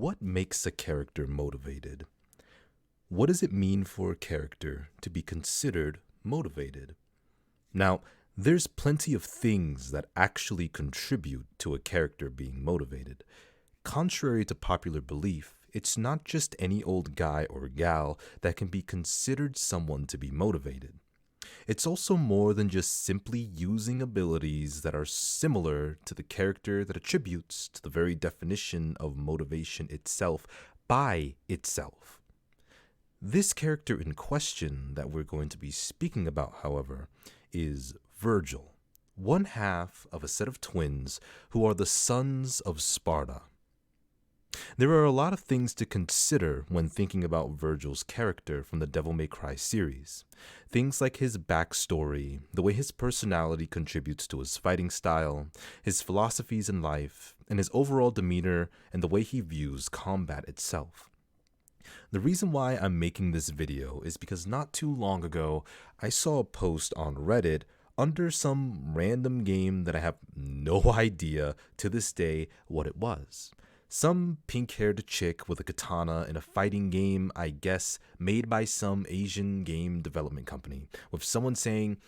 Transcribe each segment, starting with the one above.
What makes a character motivated? What does it mean for a character to be considered motivated? Now, there's plenty of things that actually contribute to a character being motivated. Contrary to popular belief, it's not just any old guy or gal that can be considered someone to be motivated. It's also more than just simply using abilities that are similar to the character that attributes to the very definition of motivation itself by itself. This character in question that we're going to be speaking about, however, is Virgil, one half of a set of twins who are the sons of Sparta. There are a lot of things to consider when thinking about Virgil's character from the Devil May Cry series. Things like his backstory, the way his personality contributes to his fighting style, his philosophies in life, and his overall demeanor and the way he views combat itself. The reason why I'm making this video is because not too long ago, I saw a post on Reddit under some random game that I have no idea to this day what it was. Some pink-haired chick with a katana in a fighting game, I guess, made by some Asian game development company, with someone saying,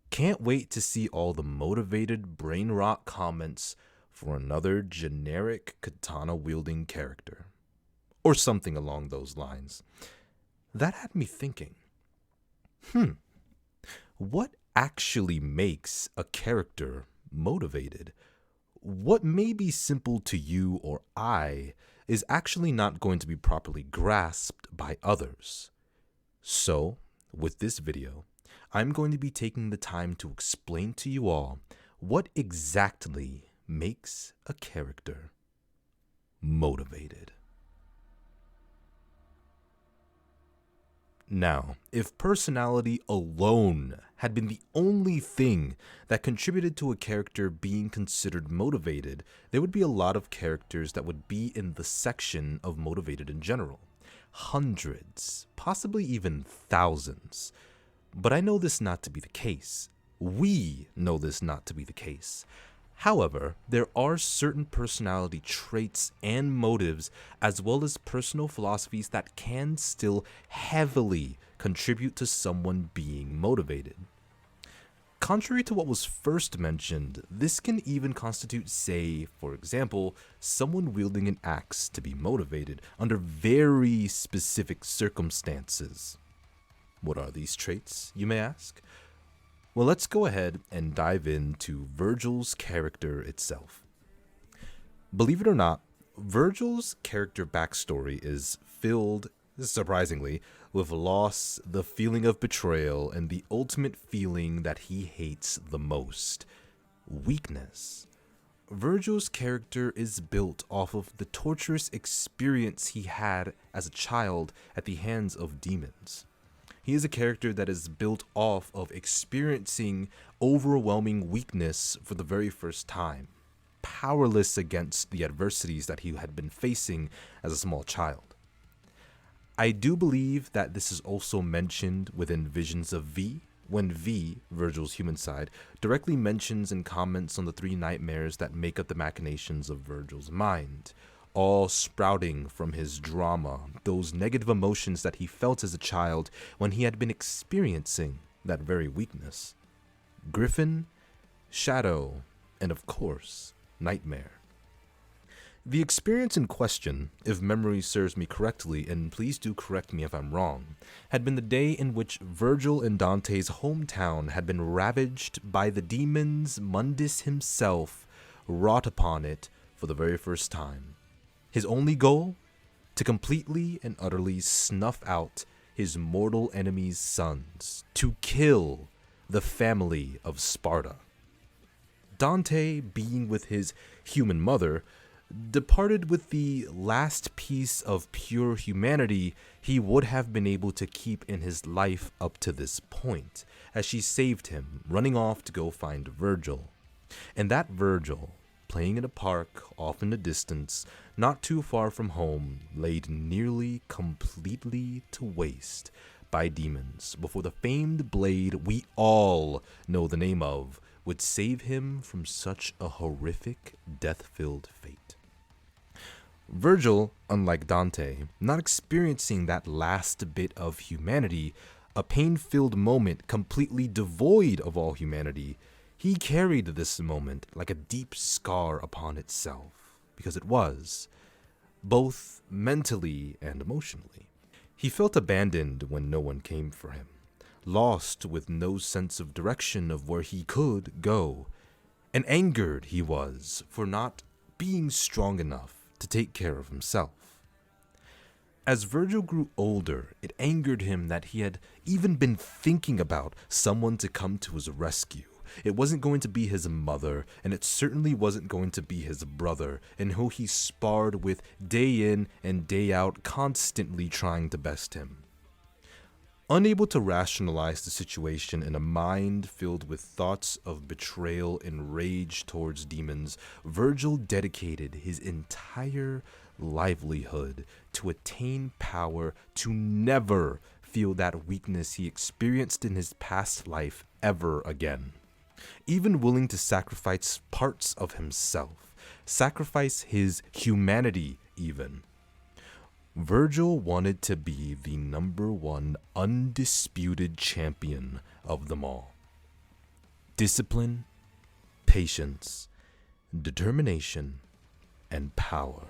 "Can't wait to see all the motivated brain rot comments for another generic katana-wielding character." Or something along those lines. That had me thinking, what actually makes a character motivated? What may be simple to you or I is actually not going to be properly grasped by others. So, with this video, I'm going to be taking the time to explain to you all what exactly makes a character motivated. Now, if personality alone had been the only thing that contributed to a character being considered motivated, there would be a lot of characters that would be in the section of motivated in general. Hundreds, possibly even thousands. But I know this not to be the case. We know this not to be the case. However, there are certain personality traits and motives, as well as personal philosophies that can still heavily contribute to someone being motivated. Contrary to what was first mentioned, this can even constitute, say, for example, someone wielding an axe to be motivated under very specific circumstances. What are these traits, you may ask? Well, let's go ahead and dive into Virgil's character itself. Believe it or not, Virgil's character backstory is filled, surprisingly, with loss, the feeling of betrayal, and the ultimate feeling that he hates the most: weakness. Virgil's character is built off of the torturous experience he had as a child at the hands of demons. He is a character that is built off of experiencing overwhelming weakness for the very first time, powerless against the adversities that he had been facing as a small child. I do believe that this is also mentioned within Visions of V, when V, Virgil's human side, directly mentions and comments on the three nightmares that make up the machinations of Virgil's mind, all sprouting from his drama, those negative emotions that he felt as a child when he had been experiencing that very weakness. Griffin, Shadow, and of course, Nightmare. The experience in question, if memory serves me correctly, and please do correct me if I'm wrong, had been the day in which Virgil and Dante's hometown had been ravaged by the demons Mundus himself wrought upon it for the very first time. His only goal? To completely and utterly snuff out his mortal enemy's sons, to kill the family of Sparta. Dante, being with his human mother, departed with the last piece of pure humanity he would have been able to keep in his life up to this point, as she saved him, running off to go find Virgil. And that Virgil, playing in a park off in the distance, not too far from home, laid nearly completely to waste by demons before the famed blade we all know the name of would save him from such a horrific, death-filled fate. Virgil, unlike Dante, not experiencing that last bit of humanity, a pain-filled moment completely devoid of all humanity, he carried this moment like a deep scar upon itself, because it was, both mentally and emotionally. He felt abandoned when no one came for him, lost with no sense of direction of where he could go, and angered he was for not being strong enough to take care of himself. As Virgil grew older, it angered him that he had even been thinking about someone to come to his rescue. It wasn't going to be his mother, and it certainly wasn't going to be his brother, and who he sparred with day in and day out, constantly trying to best him. Unable to rationalize the situation in a mind filled with thoughts of betrayal and rage towards demons, Virgil dedicated his entire livelihood to attain power to never feel that weakness he experienced in his past life ever again. Even willing to sacrifice parts of himself, sacrifice his humanity even. Virgil wanted to be the #1 undisputed champion of them all. Discipline, patience, determination, and power.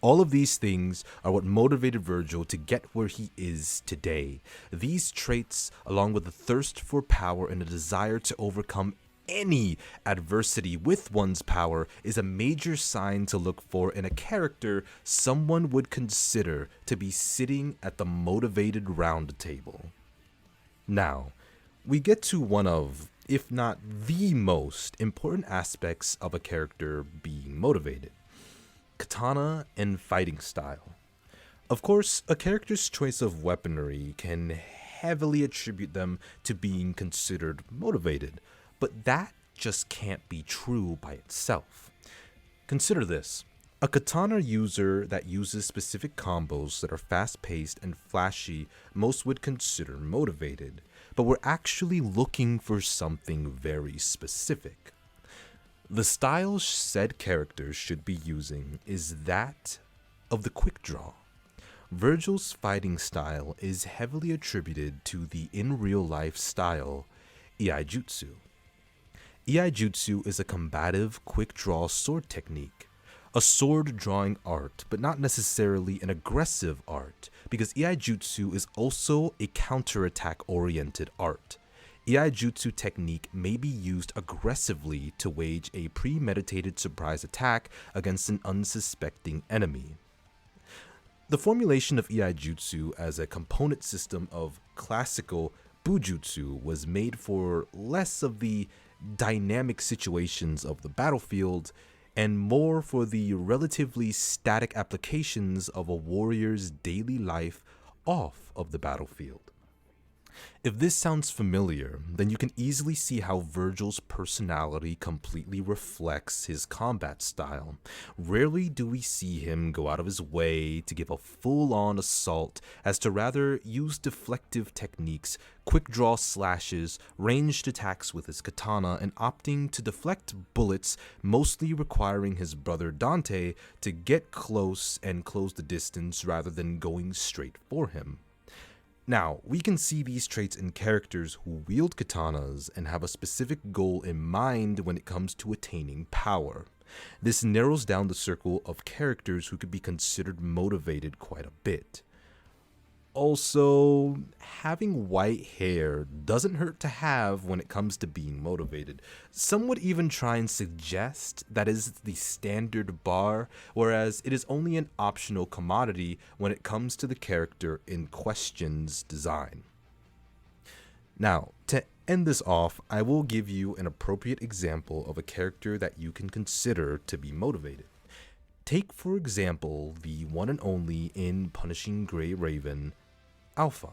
All of these things are what motivated Virgil to get where he is today. These traits, along with a thirst for power and a desire to overcome any adversity with one's power, is a major sign to look for in a character someone would consider to be sitting at the motivated round table. Now, we get to one of, if not the most important aspects of a character being motivated: katana and fighting style. Of course, a character's choice of weaponry can heavily attribute them to being considered motivated, but that just can't be true by itself. Consider this: a katana user that uses specific combos that are fast-paced and flashy, most would consider motivated, but we're actually looking for something very specific. The style said characters should be using is that of the quick draw. Virgil's fighting style is heavily attributed to the in real life style Iaijutsu. Iaijutsu is a combative quick draw sword technique, a sword drawing art, but not necessarily an aggressive art, because Iaijutsu is also a counterattack oriented art. Iaijutsu technique may be used aggressively to wage a premeditated surprise attack against an unsuspecting enemy. The formulation of Iaijutsu as a component system of classical Bujutsu was made for less of the dynamic situations of the battlefield and more for the relatively static applications of a warrior's daily life off of the battlefield. If this sounds familiar, then you can easily see how Virgil's personality completely reflects his combat style. Rarely do we see him go out of his way to give a full-on assault, as to rather use deflective techniques, quick draw slashes, ranged attacks with his katana, and opting to deflect bullets, mostly requiring his brother Dante to get close and close the distance rather than going straight for him. Now, we can see these traits in characters who wield katanas and have a specific goal in mind when it comes to attaining power. This narrows down the circle of characters who could be considered motivated quite a bit. Also, having white hair doesn't hurt to have when it comes to being motivated. Some would even try and suggest that is the standard bar, whereas it is only an optional commodity when it comes to the character in question's design. Now, to end this off, I will give you an appropriate example of a character that you can consider to be motivated. Take, for example, the one and only in Punishing Gray Raven, Alpha.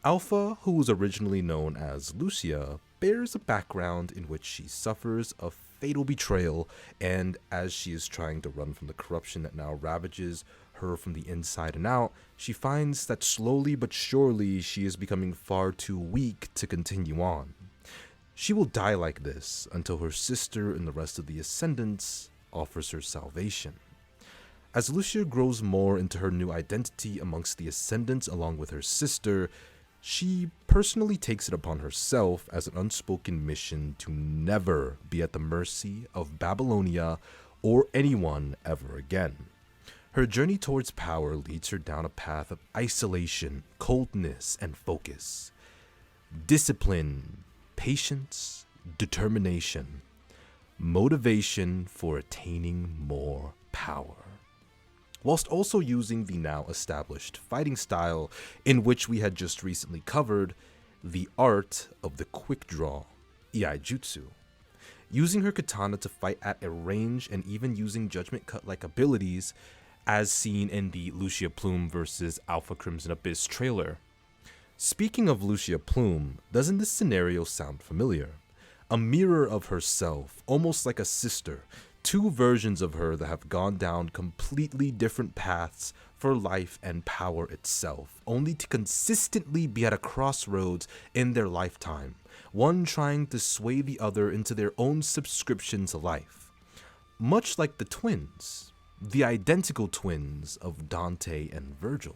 Alpha, who was originally known as Lucia, bears a background in which she suffers a fatal betrayal, and as she is trying to run from the corruption that now ravages her from the inside and out, she finds that slowly but surely she is becoming far too weak to continue on. She will die like this until her sister and the rest of the Ascendants offers her salvation. As Lucia grows more into her new identity amongst the Ascendants along with her sister, she personally takes it upon herself as an unspoken mission to never be at the mercy of Babylonia or anyone ever again. Her journey towards power leads her down a path of isolation, coldness, and focus. Discipline, patience, determination, motivation for attaining more power, whilst also using the now established fighting style in which we had just recently covered, the art of the quick draw, Iaijutsu. Using her katana to fight at a range and even using judgment cut-like abilities as seen in the Lucia Plume vs. Alpha Crimson Abyss trailer. Speaking of Lucia Plume, doesn't this scenario sound familiar? A mirror of herself, almost like a sister, two versions of her that have gone down completely different paths for life and power itself, only to consistently be at a crossroads in their lifetime, one trying to sway the other into their own subscription to life. Much like the twins, the identical twins of Dante and Virgil,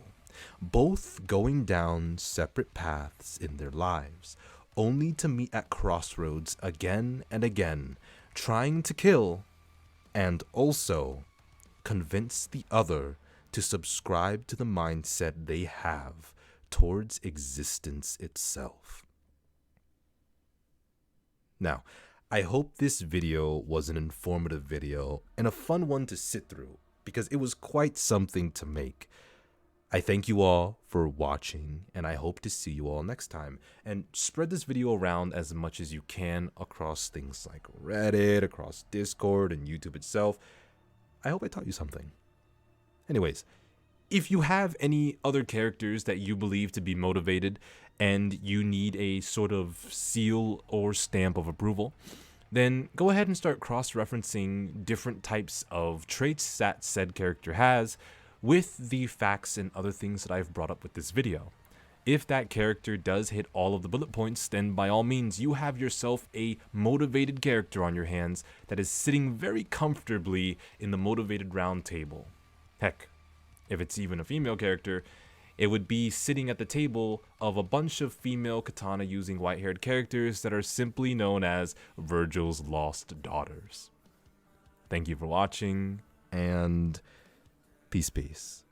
both going down separate paths in their lives, only to meet at crossroads again and again, trying to kill and also convince the other to subscribe to the mindset they have towards existence itself. Now, I hope this video was an informative video and a fun one to sit through, because it was quite something to make. I thank you all for watching, and I hope to see you all next time. And spread this video around as much as you can across things like Reddit, across Discord, and YouTube itself. I hope I taught you something. Anyways, if you have any other characters that you believe to be motivated and you need a sort of seal or stamp of approval, then go ahead and start cross-referencing different types of traits that said character has with the facts and other things that I've brought up with this video. If that character does hit all of the bullet points, then by all means, you have yourself a motivated character on your hands that is sitting very comfortably in the motivated round table. Heck, if it's even a female character, it would be sitting at the table of a bunch of female katana using white-haired characters that are simply known as Virgil's lost daughters. Thank you for watching, and peace.